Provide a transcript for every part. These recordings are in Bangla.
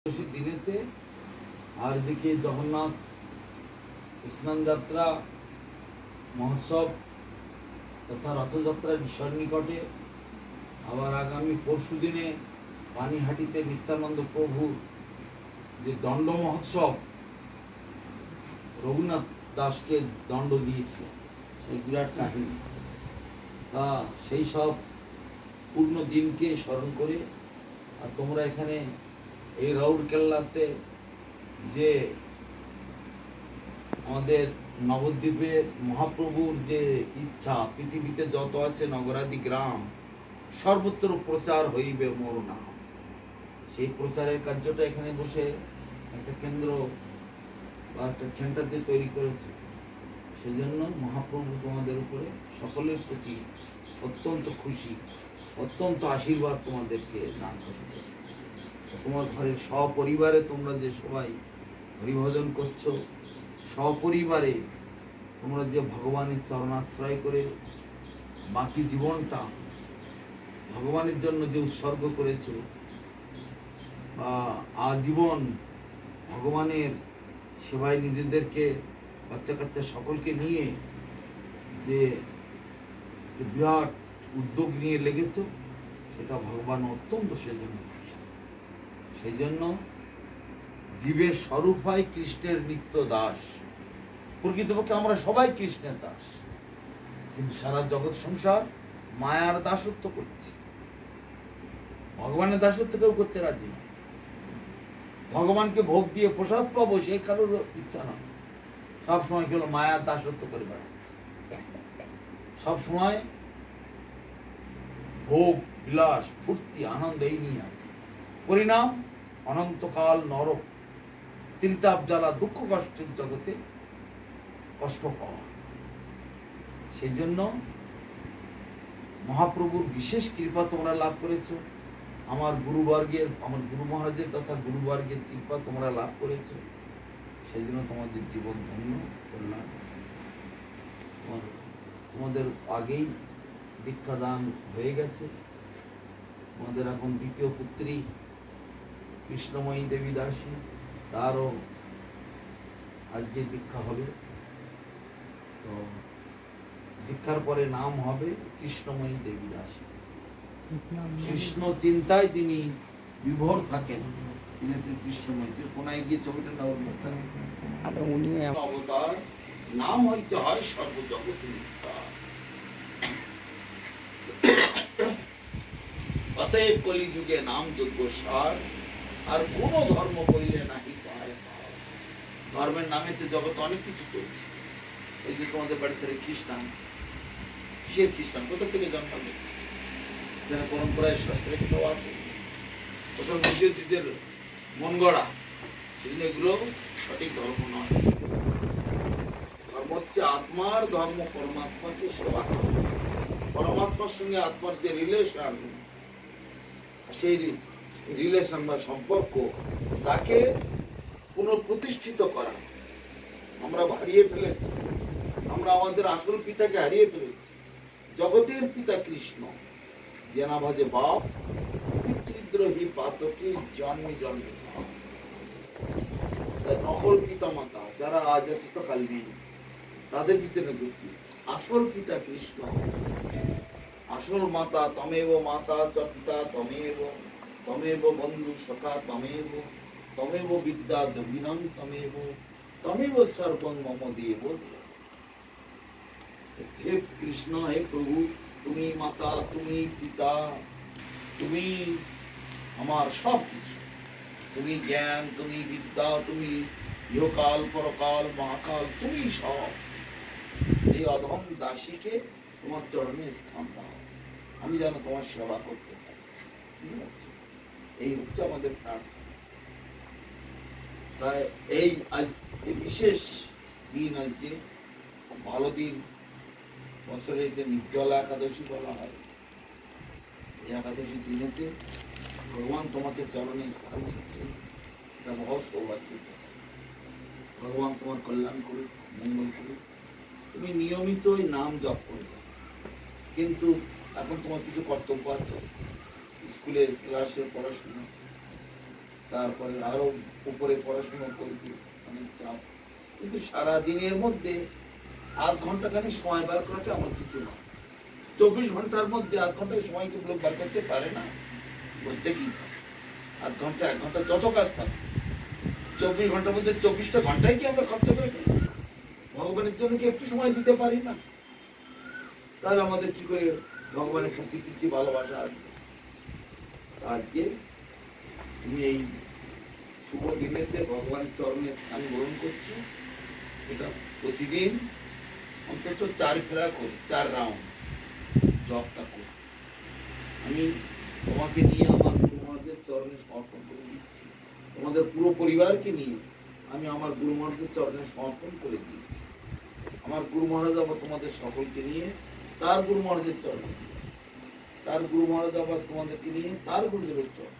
দিনেতে আর এদিকে জগন্নাথ স্নান যাত্রা মহোৎসব তথা রথযাত্রা বিষয়ের নিকটে। আবার আগামী পরশু দিনে পানিহাটিতে নিত্যানন্দ প্রভুর যে দণ্ড মহোৎসব, রঘুনাথ দাসকে দণ্ড দিয়েছিলেন, সেই বিরাট কাহিনী। তা সেই সব পূর্ণ দিনকে স্মরণ করে আর তোমরা এখানে এই রাউরকেল্লাতে যে আমাদের নবদ্বীপের মহাপ্রভুর যে ইচ্ছা, পৃথিবীতে যত আছে নগরাদি গ্রাম সর্বত্র প্রচার হইবে মোর নাম, সেই প্রচারের কার্যটা এখানে বসে একটা কেন্দ্র বা একটা সেন্টার দিয়ে তৈরি করেছে। সেজন্য মহাপ্রভু তোমাদের উপরে সকলের প্রতি অত্যন্ত খুশি, অত্যন্ত আশীর্বাদ তোমাদেরকে দান করছে। তোমার ঘরের সপরিবারে তোমরা যে সবাই হরিভজন করছো, সপরিবারে তোমরা যে ভগবানের চরণাশ্রয় করে বাকি জীবনটা ভগবানের জন্য যে উৎসর্গ করেছো, বা আজীবন ভগবানের সেবায় নিজেদেরকে বাচ্চা কাচ্চা সকলকে নিয়ে যে বিরাট উদ্যোগ নিয়ে লেগেছ, সেটা ভগবান অত্যন্ত সেজন্য খুশি। সেই জন্য জীবের স্বরূপ হয় কৃষ্ণের নিত্য দাস। প্রকৃতপক্ষে আমরা সবাই কৃষ্ণের দাস, কিন্তু সারা জগৎ সংসার মায়ার দাসত্ব করছে, ভগবানের দাসত্ব কেউ করতে রাজি না। ভগবানকে ভোগ দিয়ে প্রসাদ পাবো সে কারোর ইচ্ছা নয়, সবসময় কেউ মায়ার দাসত্ব করে বেড়াচ্ছে, সবসময় ভোগ বিলাস ফুর্তি আনন্দ এই নিয়ে আছে। পরিণাম অনন্তকাল নরক, ত্রিতাপ জ্বালা দুঃখ কষ্টের জগতে কষ্ট পাওয়া। সেই জন্য মহাপ্রভুর বিশেষ কৃপা তোমরা লাভ করেছো, আমার গুরুবর্গের, আমার গুরু মহারাজের তথা গুরুবর্গের কৃপা তোমরা লাভ করেছো। সেই জন্য তোমাদের জীবন ধন্য করলাম। তোমাদের আগেই দীক্ষাদান হয়ে গেছে। তোমাদের এখন দ্বিতীয় পুত্রী কৃষ্ণময়ী দেবী দাসী, তারও আজকে দীক্ষা হবে। তো দীক্ষার পরে নাম হবে কৃষ্ণময়ী দেবী দাসী। কৃষ্ণ চিন্তায় তিনি বিভোর থাকেন, তিনি কৃষ্ণময়ী। কোনায় গিয়ে ছবিটা নেওয়ার মুখটা অবতার নাম হইতে হয় সর্বজগৎ নিস্তার। অতএব কলিযুগে নাম যোগ্য সার, আর কোন ধর্ম কইলে নাহি পায়। ধর্মের নামে তো জগৎ অনেক কিছু চলছে। এই যে তোমাদের বাড়িতে খ্রিস্টান, কিসের খ্রিস্টান, কোথা থেকে জন্মাবে? যেন পরম্পরায় শাস্ত্রে কোথাও আছে, ওসব নিজেদের মন গড়া। সেজন্য এগুলো সঠিক ধর্ম নয়। ধর্ম হচ্ছে আত্মার ধর্ম, পরমাত্মাকে সেবা করা। পরমাত্মার সঙ্গে আত্মার যে রিলেশন, সেই রিলেশন বা সম্পর্ক, তাকে পুনঃপ্রতিষ্ঠিত করা। আমরা হারিয়ে ফেলেছি, আমরা আমাদের আসল পিতাকে হারিয়ে ফেলেছি। জগতের পিতা কৃষ্ণ, যে না ভাজে বাপ, পিতৃদ্রোহী পাতকি জন্মে জন্মে। নকল পিতা মাতা যারা আজ আছে তো কাল নেই, তাদের পিছনে ঘুরছি। আসল পিতা কৃষ্ণ, আসল মাতা তমেব, মাতা চ পিতা তমেব, তমেব বন্ধু সখা তমেব, তমেব বিদ্যা দবিনং তমেব, তমেব সর্বং মম দেব দেব। হে কৃষ্ণ, হে প্রভু, তুমি মাতা, তুমি পিতা, তুমি আমার সব কিছু। তুমি জ্ঞান, তুমি বিদ্যা, তুমি ইহকাল পরকাল মহাকাল, তুমি সব। এই অধম দাসীকে তোমার চরণে স্থান দাও, আমি যেন তোমার সেবা করতে পারি। এই হচ্ছে আমাদের প্রার্থনা। তাই এই আজ যে বিশেষ দিন, আজকে ভালো দিন, বছরে যে নির্জলা একাদশী বলা হয়, এই একাদশী দিনেতে ভগবান তোমাকে চরণে স্থান দিচ্ছে, এটা মহা সৌভাগ্য। ভগবান তোমার কল্যাণ করুক, মঙ্গল করুক। তুমি নিয়মিত ওই নাম জপ করবে, কিন্তু এখন তোমার কিছু কর্তব্য আছে, স্কুলের ক্লাসের পড়াশোনা, তারপরে আরো উপরে পড়াশোনা করবি, অনেক চাপ। কিন্তু সারা দিনের মধ্যে আধ ঘন্টা খানি সময় বার করাটা আমার কিছু না। 24 ঘন্টার মধ্যে আধ ঘন্টা সময় কি লোক বার করতে পারে না? প্রত্যেকেই আধ ঘন্টা 1 ঘন্টা যত কাজ থাকে, 24 ঘন্টার মধ্যে 24টা ঘন্টায় কি আমরা খরচা করে ফেলি? ভগবানের জন্য কি একটু সময় দিতে পারি না? তাহলে আমাদের কি করে ভগবানের প্রতি কিছু ভালোবাসা আসবে? আজকে তুমি এই শুভ দিনে যে ভগবানের চরণে স্থান গ্রহণ করছো, এটা প্রতিদিন অন্তত 4 ফেরা করে 4 রাউন্ড জবটা করি। আমি তোমাকে নিয়ে আমার গুরু মহারাজের চরণে সমর্পণ করে দিচ্ছি। তোমাদের পুরো পরিবারকে নিয়ে আমি আমার গুরু মহারাজের চরণে সমর্পণ করে দিয়েছি। আমার গুরু মহারাজ আবার তোমাদের সকলকে নিয়ে তার গুরু মহারাজের চরণে দিয়েছে। তার গুরু মহারাজ আবার তোমাদেরকে নিয়ে তার গুরুদেবের চরণ,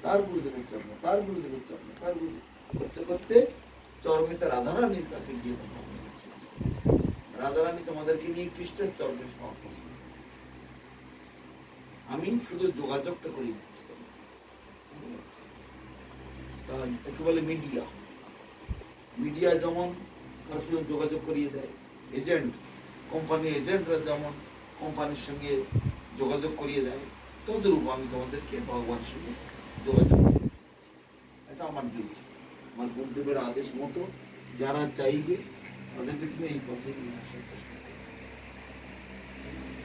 তার গুরুদেবের চরণ, তার গুরুদেবের চরণ, তার গুরু করতে করতে চরমেটা রাধারানীর কাছে গিয়ে তোমরা বলেছে। রাধারানী তোমাদেরকে নিয়ে কৃষ্ণের চরণে সমর্পণ। আমি শুধু যোগাযোগটা করে দিচ্ছি। একে বলে মিডিয়া। মিডিয়া যেমন কারোর সঙ্গে যোগাযোগ করিয়ে দেয়, এজেন্ট, কোম্পানি এজেন্টরা যেমন কোম্পানির সঙ্গে যোগাযোগ করিয়ে দেয়, তদ্রূপ আমি তোমাদেরকে ভগবানের সঙ্গে যোগাযোগ করিয়ে দিচ্ছি। এটা আমার ডিউটি, আমার গুরুদেবের আদেশ মতো যারা চাইবে তাদেরকে তুমি এই পথে নিয়ে আসার চেষ্টা করবে।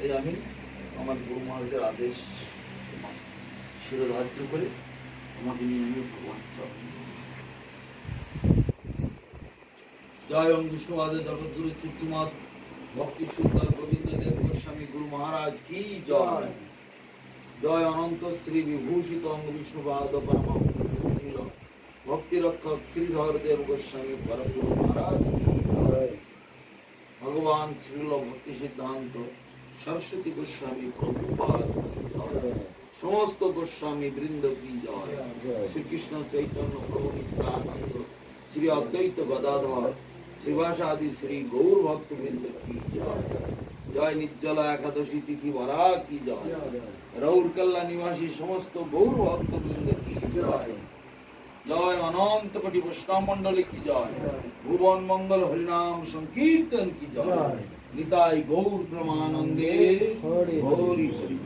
এই আমি আমার গুরু মহারাজের আদেশ শিরোধার্য করে তোমাকে নিয়ে আমি ভগবান চরণ। জয় ওম বিষ্ণুপাদে জগদ্গুরু শ্রী শ্রীমৎ ভক্তি সুন্দর গোবিন্দ দেব গোস্বামী গুরু মহারাজ কি জয়। জয় অনন্ত শ্রী বিভূষিত অঙ্গ বিষ্ণুপাদ পরমহংস শ্রীল ভক্তি রক্ষক শ্রীধর দেব গোস্বামী পরম গুরু মহারাজ কি জয়। ভগবান শ্রীল ভক্তি সিদ্ধান্ত সরস্বতী গোস্বামী প্রভুপাদ কি জয়। সমস্ত গোস্বামী বৃন্দ কি জয়। শ্রীকৃষ্ণ চৈতন্য প্রভু নিত্যানন্দ শ্রী অদ্বৈত গদাধর শ্রীবাসাদি শ্রী গৌর ভক্ত বৃন্দ কি জয়। জয় নির্জলা একাদশী তিথি বরা কি জয়। রৌরকেল্লা নিবাসী সমস্ত গৌর ভক্ত বৃন্দ কি জয়। জয় অনন্ত কোটি বৈষ্ণব মন্ডলী কি জয়। ভুবন মঙ্গল হরিনাম সংকীর্তন কি জয়। নিতাই গৌর প্রেমানন্দে হরি হরি হরি।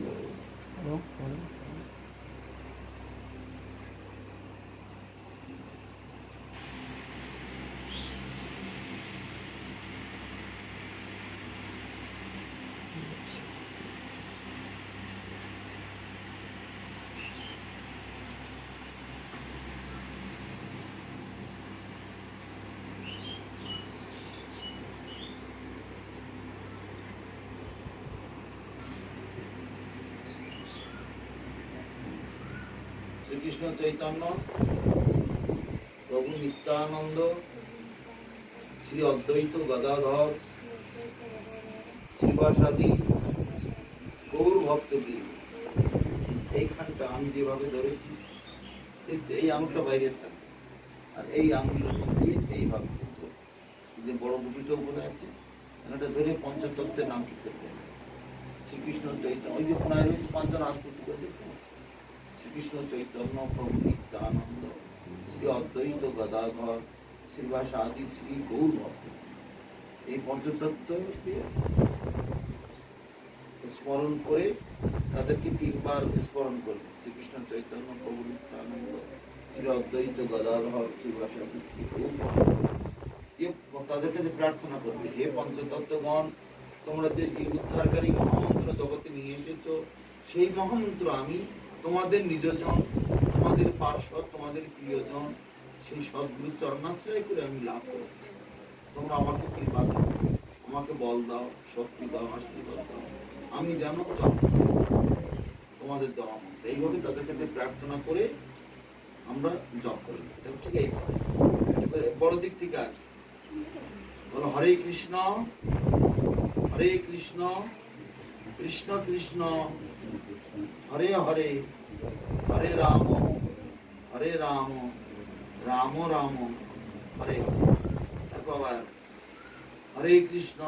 শ্রীকৃষ্ণ চৈতন্য প্রভু নিত্যানন্দ শ্রী অদ্বৈত গদাধর শ্রীবাসাদি গৌর ভক্তবৃন্দ। এইখানটা আমি যেভাবে ধরেছি এই আঙুলটা বাইরে থাকে, আর এই আঙুলের মধ্যে এইভাবে যে বড় বুটিটা উপরে আছে এটা ধরে পঞ্চতত্ত্বের নাম কীর্তন করবে। শ্রীকৃষ্ণ চৈতন্য, ওই যে কোনায় রয়েছে 5 জন আসপতি করে দেখুন। শ্রীকৃষ্ণ চৈতন্য প্রভু নিত্যানন্দ শ্রী অদ্বৈত গদাধর শ্রীবাসাদি শ্রী গৌর ভক্ত, এই পঞ্চতত্ত্বকে স্মরণ করে তাদেরকে 3 বার স্মরণ করবে। শ্রীকৃষ্ণ চৈতন্য প্রভু নিত্যানন্দ শ্রী অদ্বৈত গদাধর শ্রীবাসাদি শ্রী গৌর ভক্ত, তাদের কাছে প্রার্থনা করবে, হে পঞ্চতত্ত্বগণ, তোমরা যে জীব উদ্ধারকারী মহামন্ত্র জগতে নিয়ে এসেছো, সেই মহামন্ত্র আমি তোমাদের নিজজন, তোমাদের পার্শ্বদ, তোমাদের প্রিয়জন, সেই সদ্গুরু চরণাশ্রয় করে আমি লাভ করেছি। তোমরা আমাকে কৃপা দাও, আমাকে বল দাও, শক্তি দাও, আশীর্বাদ দাও, আমি যেন তোমাদের দেওয়া মন্ত্র। এইভাবে তাদের কাছে প্রার্থনা করে আমরা জপ করি। ঠিক এইভাবে বড় দিক থেকে আছে বলো, হরে কৃষ্ণ হরে কৃষ্ণ কৃষ্ণ কৃষ্ণ হরে হরে হরে রাম হরে রাম রাম রাম হরে হরে। তারপর আবার হরে কৃষ্ণ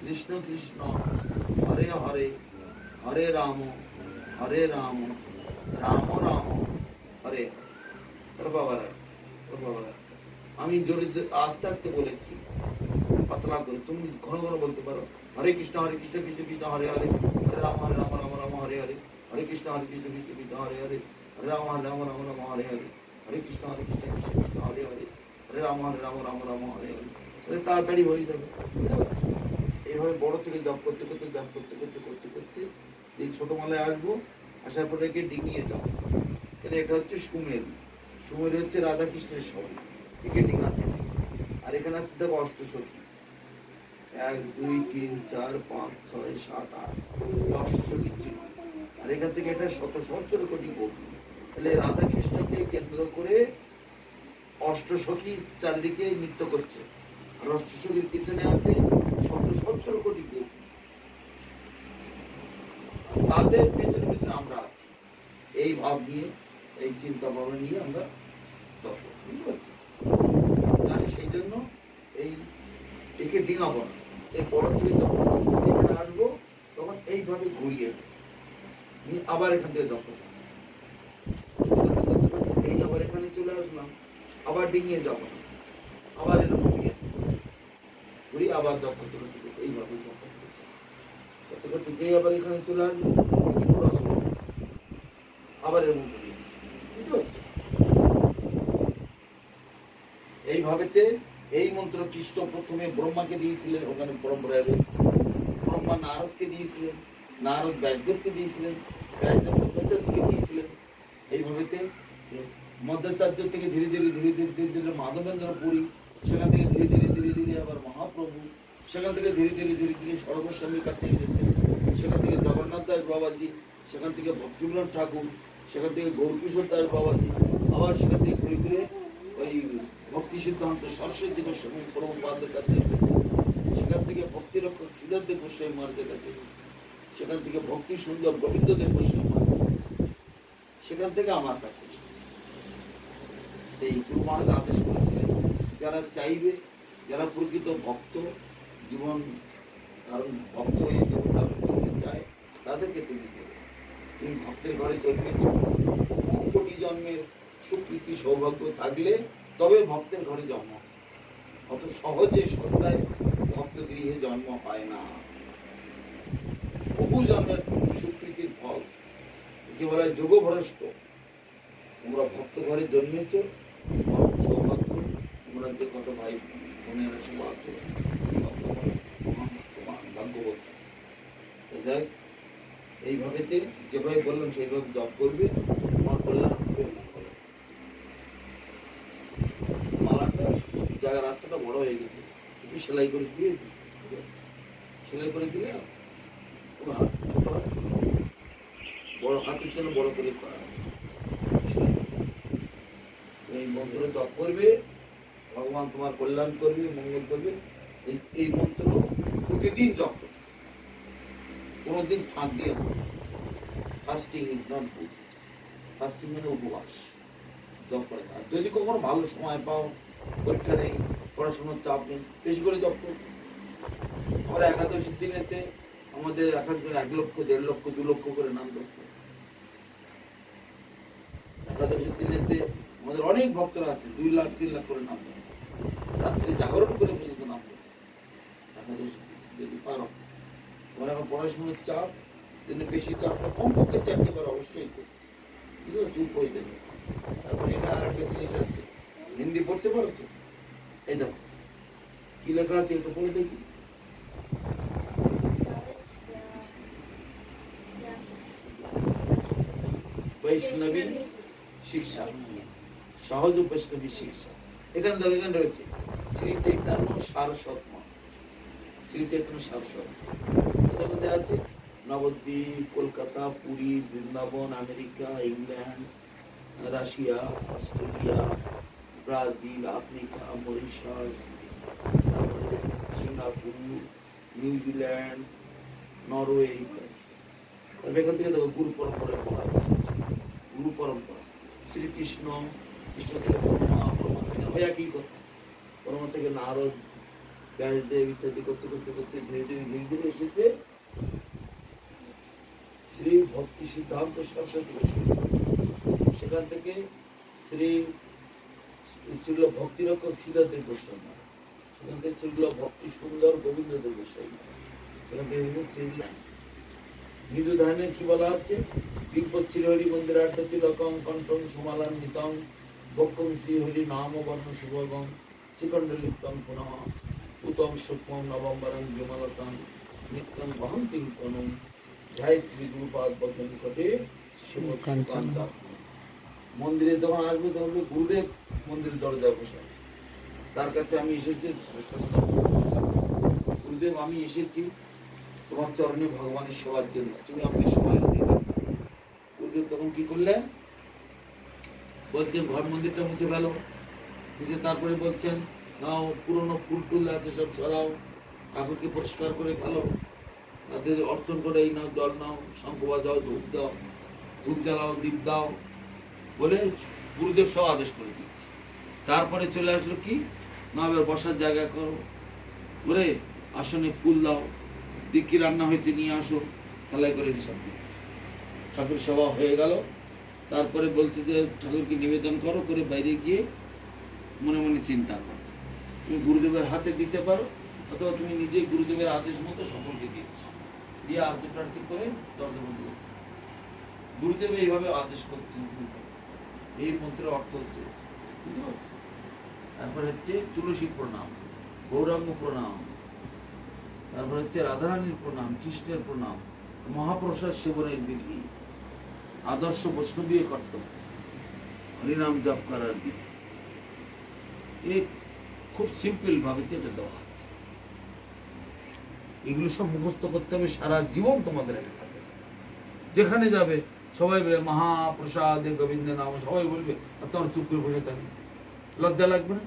কৃষ্ণ কৃষ্ণ হরে হরে হরে রাম রাম রাম হরে তোর বাবারা, তোর বাবারা, আমি জোরে আস্তে আস্তে বলেছি, পাতলা করে, তুমি ঘন ঘন বলতে পারো হরে কৃষ্ণ কৃষ্ণ কৃষ্ণ হরে হরে, হরে রাম রাম রাম হরে হরে, হরে কৃষ্ণ কৃষ্ণ কৃষ্ণ হরে হরে, হরে রাম রাম রাম হরে হরে, হরে কৃষ্ণ কৃষ্ণ কৃষ্ণ হরে হরে, হরে রাম রাম হরে হরে। তাড়াতাড়ি হয়ে যাবে। এইভাবে বড় থেকে জপ করতে করতে জপ করতে করতে করতে করতে এই ছোট মালায় আসবো, আসার পরে একে ডিঙিয়ে যাবো। তাহলে এটা হচ্ছে সুমেরু। সুমেরু হচ্ছে রাধা কৃষ্ণের শরীর, একে ডিঙাতে। আর এখানে আছে দেখো অষ্টসখী, 1 2 3 4 5 6 7 8, অষ্টসখী চিহ্ন। আর এখান থেকে এটা শত সহস্র কোটি গোপী। তাহলে রাধা কৃষ্ণকে কেন্দ্র করে অষ্টসখী চারিদিকে নৃত্য করছে, আর অষ্টসখীর পিছনে আছে শত সহস্র কোটি গোপী, তাদের পিছনে পিছনে আমরা আছি। এই ভাব নিয়ে, এই চিন্তা ভাবনা নিয়ে আমরা চলবো, বুঝতে পারছি? জানি সেই জন্য এই একে ডিঙাবো না। এই বড় থেকে যখন এখানে আসবো তখন এইভাবে ঘুরিয়ে নিয়ে আবার এখান থেকে জপ করতে এই আবার এখানে চলে আসলাম, আবার ডিঙিয়ে যাব না, আবার এরকম ঘুরিয়ে আবার জপ করতে করতে করতে এইভাবে জপ করতে করতে করতে যেই আবার এখানে চলে আসবো, আবার এরকম ঘুরিয়ে, বুঝতে পারছি? এইভাবেতে এই মন্ত্র কৃষ্ণ প্রথমে ব্রহ্মাকে দিয়েছিলেন, ওখানে পরম্পরায় ব্রহ্মা নারদকে দিয়েছিলেন, নারদ ব্যাসদেবকে দিয়েছিলেন, ব্যাসদেব মধ্যাচার্যকে দিয়েছিলেন। এইভাবেতে মধ্যাচার্য থেকে ধীরে ধীরে ধীরে ধীরে ধীরে ধীরে মাধবেন্দ্র পুরী, সেখান থেকে ধীরে ধীরে ধীরে ধীরে আবার মহাপ্রভু, সেখান থেকে ধীরে ধীরে ধীরে ধীরে সর্বস্বামীর কাছে এসেছেন, সেখান থেকে জগন্নাথ দাস বাবাজি, সেখান থেকে ভক্তিবিনোদ ঠাকুর, সেখান থেকে গৌরকিশোর দাস বাবাজি, আবার সেখান থেকে ঘুরে ঘুরে ওই ভক্তি সিদ্ধান্ত সরস্বতী গোস্বামী প্রভুপাদের কাছে এসেছে, সেখান থেকে ভক্তিরক্ষক শ্রীধরদেব গোস্বামী মহারাজের কাছে এসেছে, সেখান থেকে ভক্তি সুন্দর গোবিন্দদেব গোস্বামী মহারাজের কাছে, সেখান থেকে আমার কাছে এসেছে। এই গুরু মহারাজ আদেশ করেছিলেন, যারা চাইবে, যারা প্রকৃত ভক্ত, জীবন ধারণ ভক্ত হয়ে জীবন ধারণ করতে চায়, তাদেরকে তুমি দেবে। তুমি ভক্তের ঘরে জন্মেছ, বহু কোটি জন্মের সুকৃতি সৌভাগ্য থাকলে তবে ভক্তের ঘরে জন্ম, অত সহজে সস্তায় ভক্ত গৃহে জন্ম হয় না। বহু জন্মের সুকৃতির ফল, কি বলা হয় যোগভ্রষ্ট। তোমরা ভক্ত ঘরে জন্মেছ, সৌভাগ্য। তোমরা যে কত ভাই বোনেরা সব আছো ভক্ত ঘরে, ভাগ্যবত। যাই এইভাবেতে যেভাবে বললাম সেইভাবে জপ করবে, তোমার কল্যাণ হবে। মালাটা জায়গা রাস্তাটা বড় হয়ে গেছে, একটু সেলাই করে দিয়ে, সেলাই করে দিলে হাত ছোট হাত, বড় হাতের জন্য বড় করে করা। এই মন্ত্র জপ করবে, ভগবান তোমার কল্যাণ করবে, মঙ্গল করবে। এই মন্ত্র প্রতিদিন জপ করবে, কোনোদিন ফাঁক দিয়ে হবে। Fasting is not good. Fasting মানে উপবাস, জপ করে। আর যদি কখনো ভালো সময় পাও, পরীক্ষা নেই, পড়াশোনার চাপ নেই, বেশি করে জপ করবে। আমরা একাদশীর দিনেতে আমাদের এক একজন 1 লক্ষ 1.5 লক্ষ 2 লক্ষ করে নাম জপ করে। একাদশীর দিনেতে আমাদের অনেক ভক্তরা আছে 2 লাখ 3 লাখ করে নাম জপ, রাত্রে জাগরণ করে পর্যন্ত নাম জপ। একাদশীর দিন যদি পারো, তোমার এখন পড়াশোনার চাপ, যদি বেশি চাপ না, কমপক্ষে 4টে বার অবশ্যই করি, চুপ হয়ে দেবে। তারপরে এখানে আর একটা জিনিস আছে, হিন্দি পড়তে পারো তো? এই দেখো কি লেখা আছে, এটা পড়ে দেখি। বৈষ্ণবী শিক্ষা, সহজ বৈষ্ণবী শিক্ষা। এখানে দেখো, এখানে রয়েছে শ্রী চৈতন্য সারস্বত মঠ, শ্রী চৈতন্য সারস্বত। এটার মধ্যে আছে Nabadwip, Kolkata, Puri, Vrindavan, America, England, Russia, Australia, Brazil, Africa, Mauritius, তারপরে সিঙ্গাপুর, নিউজিল্যান্ড, নরওয়ে ইত্যাদি। তবে এখান থেকে দেখো গুরু পরম্পরায় বলা হয়েছে, গুরু পরম্পরা। শ্রীকৃষ্ণ, কৃষ্ণ থেকে ব্রহ্মা, ব্রহ্মা থেকে ওই একই কথা, ব্রহ্মা থেকে নারদ, ব্যাসদেব ইত্যাদি করতে করতে করতে ধীরে ধীরে ধীরে ধীরে এসেছে শ্রী ভক্তি সিদ্ধান্ত সরস্বতী গোস্বামী। সেখান থেকে শ্রী শ্রীল ভক্তিরক্ষক শ্রীধরদেব গোস্বামী মহারাজ, সেখান থেকে শ্রীল ভক্তি সুন্দর গোবিন্দদেব গোস্বামী মহারাজ, সেখান থেকে শ্রীল মৃদু ধানের কি বলা হচ্ছে, দিব্য শ্রীহরি মন্দির আড্ড তিলকং কণ্ঠং সমালান্বিতং বক্ষং শ্রীহরি নাম বর্ণ শুভগং শ্রীকণ্ডলিপ্তং পুনঃ উতং সূক্ষ্মং নবম্বরং বিমলতং নিত্যং বহন্তিং তনুং জয় শ্রী গুরুপাদ পদ্ম নিকটে শিবকাঞ্চন। মন্দিরে যখন আসবে তখন গুরুদেব মন্দিরের দরজায় বসে আছে, তার কাছে আমি এসেছি, গুরুদেব আমি এসেছি তোমার চরণে ভগবানের সেবার জন্য, তুমি আমাকে সময় দিয়ে দাও। গুরুদেব তখন কি করলেন, বলছেন ঘর মন্দিরটা মুছে ফেলো, মুছে তারপরে বলছেন নাও পুরনো ফুল টুল আছে সব সরাও, ঠাকুরকে পরিষ্কার করে ফেলো, তাদের অর্চন করে এই নাও, জল নাও, শঙ্খ বাজাও, ধূপ দাও, ধূপ জ্বালাও, দীপ দাও বলে গুরুদেব সব আদেশ করে দিচ্ছে। তারপরে চলে আসলো কি না, এবার বসার জায়গা করো, করে আসনে ফুল দাও, দিকি রান্না হয়েছে নিয়ে আসো, থালায় করে সব দিচ্ছে। ঠাকুর সভা হয়ে গেল, তারপরে বলছে যে ঠাকুরকে নিবেদন করো, করে বাইরে গিয়ে মনে মনে চিন্তা করো, তুমি গুরুদেবের হাতে দিতে পারো অথবা তুমি নিজেই গুরুদেবের আদেশ মতো সকলকে দিচ্ছ, দিয়ে আরতি প্রার্থী করে দরজা বন্ধ করতে। গুরুদেব এইভাবে আদেশ করছেন, এই মন্ত্রের অর্থ হচ্ছে, বুঝতে পারছো? তারপর হচ্ছে তুলসী প্রণাম, গৌরাঙ্গ প্রণাম, তারপর হচ্ছে রাধারানীর প্রণাম, কৃষ্ণের প্রণাম, মহাপ্রসাদ সেবনের বিধি, আদর্শ বৈষ্ণবীয় কর্তব্য, হরিনাম জপ করার বিধি, এই খুব সিম্পল ভাবে এটা দেওয়া আছে। এগুলো সব মুখস্থ করতে হবে সারা জীবন তোমাদের একটা কাজে, যেখানে যাবে সবাই বলে মহাপ্রসাদে গোবিন্দ নাম, সবাই বলবে আর তোমার চুপ করে বসে থাকবে, লজ্জা লাগবে না?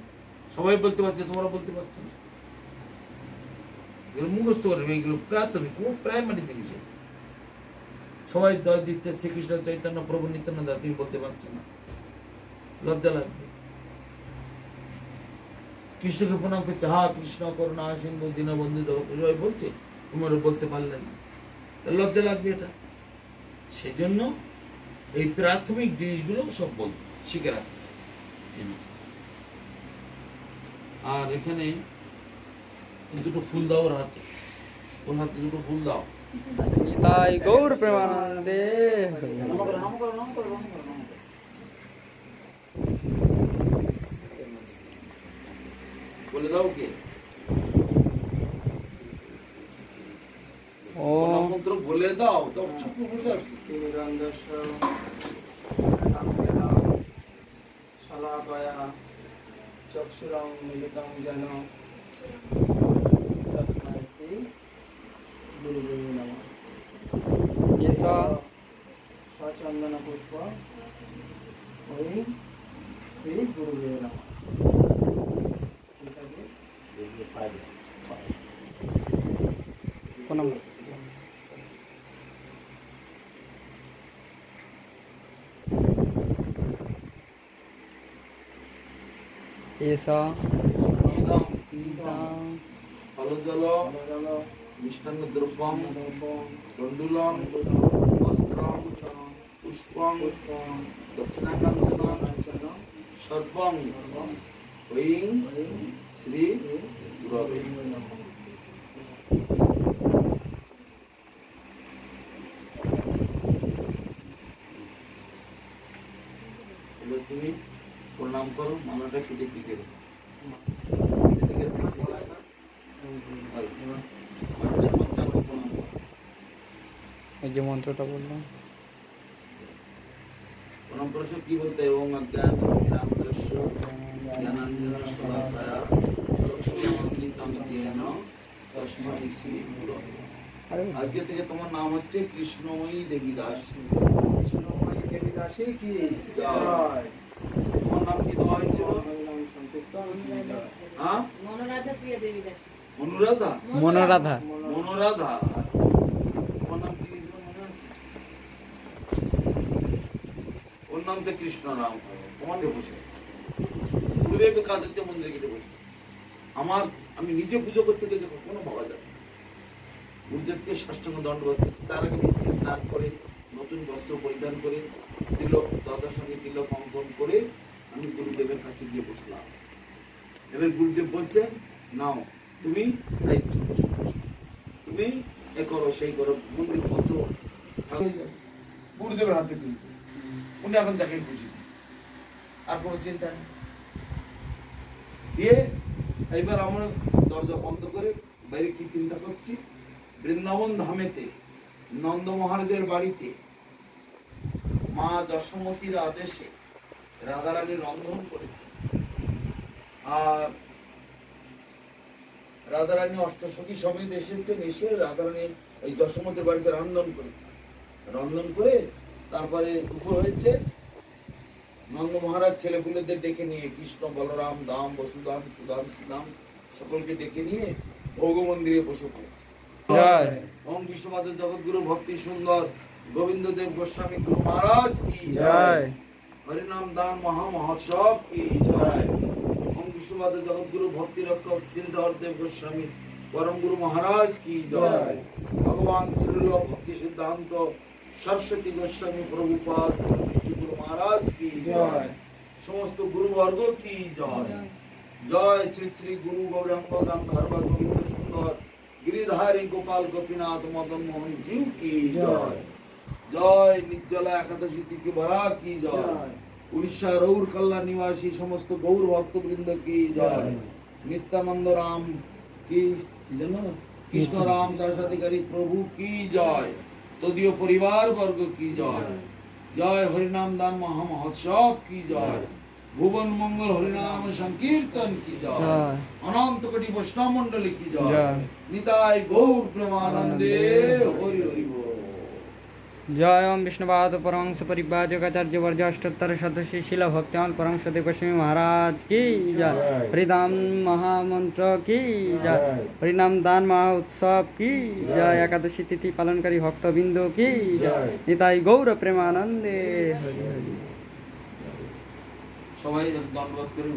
সবাই বলতে পারছে, তোমরা বলতে পারছো না। এগুলো মুখস্থ করবে, এগুলো প্রাথমিক প্রাইমারি জিনিস। সবাই দয় দিচ্ছে শ্রীকৃষ্ণ চৈতন্য প্রভু নিত্যানন্দ, তুমি বলতে পারছো না, লজ্জা লাগবে। কৃষ্ণকে প্রণাম করছে, হা কৃষ্ণ করুণা সিন্ধু দীনবন্ধু জগৎ, সবাই বলছে, তোমরা বলতে পারলে না, লজ্জা লাগবে। এটা সেই জন্য এই প্রাথমিক জিনিসগুলো সব শিখে রাখতে। আর এখানে দুটো ফুল দাও ওর হাতে, ওর হাতে দুটো ফুল দাও। নিতাই গৌর প্রেমানন্দে। বলে দাও কে ও মন্ত্র বলে দাও, তো চক্ষুরং মিলিতং যেন তস্मै শ্রী গুরুবে নমঃ। সচন্দন পুষ্প ওই শ্রী গুরুবে নমঃ। প্রণাম। ফলজল মিষ্টান্ন দ্রব্যং তণ্ডুলং বস্ত্রং পুষ্পং দক্ষিণাকাঞ্চন সর্বং ঐং শ্রী গুরবে নমঃ। তুমি প্রণাম করো, মালাটা পিঠের দিকে এই যে মন্ত্রটা বললাম প্রণাম করেছো, কি বলতে এবং অজ্ঞান নিরান্তস্য জ্ঞানাঞ্জন শলাকায়া চক্ষুরুন্মিলিতং জ্ঞান তস্मै শ্রী গুরবে। আজকে থেকে তোমার নাম হচ্ছে কৃষ্ণময়ী দেবী দাস। কৃষ্ণময়ী দেবী দাসী কি জয়। তোমার নাম কি দেওয়া হয়েছিল? মনোরাধা প্রিয় দেবী দাসী। অনুরাধা, মনোরাধা, মনোরাধা। তোমার নাম কি দিয়েছিল মনে আছে? ওর নাম তো কৃষ্ণ নাম, তোমাকে বসে আছে। গুরুদেবের কাজ হচ্ছে মন্দিরে কেটে বসে। আমি নিজে পুজো করতে গেছি, কখনো ভাবা যাবে না। গুরুদেবকে ষষ্ঠঙ্গ দণ্ডবোধ করছি, তার আগে নিচে স্নান করে নতুন বস্ত্র পরিধান করে দিল, দাদার সঙ্গে তিলক অঙ্কন করে আমি গুরুদেবের কাছে গিয়ে বসলাম। এবার গুরুদেব বলছেন, নাও তুমি দায়িত্ব বসো, তুমি এ করো সেই করো, মন্দির পৌঁছো, গুরুদেবের হাতে তুলতে, উনি এখন যাকে খুশি দিন, আর কোনো চিন্তা নেই। দিয়ে এইবার আমরা দরজা বন্ধ করে বাইরে কি চিন্তা করছি, বৃন্দাবন ধামেতে নন্দ মহারাজের বাড়িতে মা যশোমতীর আদেশে রাধারানী রন্ধন করেছে, আর রাধারানী অষ্টসখী সমেত এসেছেন, এসে রাধারানী এই যশোমতীর বাড়িতে রন্ধন করেছে। রন্ধন করে তারপরে দুপুর হয়েছে, নন্দ মহারাজ ছেলেপুলেদের ডেকে নিয়ে কৃষ্ণ, বলরাম, দাম, বসুদাম, সুদাম, শ্রীদাম সকলকে ডেকে নিয়ে ভোগ মন্দিরে বসে পড়েছে। জয়। ওম বিশ্বমাতা জগৎগুরু ভক্তি সুন্দর গোবিন্দদেব গোস্বামী গুরু মহারাজ কি জয়। হরিনাম দান মহা মহোৎসব কি জয়। ওম বিশ্বমাতা জগৎগুরু ভক্তি রক্ষক শ্রীধর দেব গোস্বামী পরম গুরু মহারাজ কি জয়। ভগবান শ্রীল ভক্তি সিদ্ধান্ত সরস্বতী গোস্বামী প্রভুপাদ গুরু মহারাজ কি জয়। সমস্ত গুরুবর্গ কি জয়। জয় শ্রী শ্রী গুরু গৌরাঙ্গ গান্ধার্ব গোবিন্দ সুন্দর গিরিধারী গোপাল গোপীনাথ মদন মোহন জিউ কি জয়। জয় নির্জলা একাদশী তিথি ভরা কি জয়। উড়িষ্যা রৌর কল্যাণ নিবাসী সমস্ত গৌর ভক্তবৃন্দ কি জয়। নিত্যানন্দ রাম কি জানো, কৃষ্ণ রাম দাসাধিকারী প্রভু কি জয়। তদীয় পরিবার বর্গ কি জয়। জয় হরিনাম দান মহা মহোৎসব কি জয়। ভুবন মঙ্গল হরিনাম সংকীর্তন কি জয়। অনন্ত কোটি বৈষ্ণব মন্ডলী কি জয়। নিতাই গৌর প্রেমানন্দে হরি হরি বল। জয়। ওম বিষ্ণুপাদ পরমহংস পরিব্রাজকাচার্য বর্জ অষ্টোত্তর সদস্য শিলা ভক্তান পরমহংস দেব গোস্বামী মহারাজ কি জয়। হরিনাম মহামন্ত্র কি জয়। হরিনাম দান মহা উৎসব কি জয়। একাদশী তিথি পালনকারী ভক্তবৃন্দ কি জয়। নিতাই গৌর প্রেমানন্দে হরি হরি। সবাই দণ্ডবোধ করে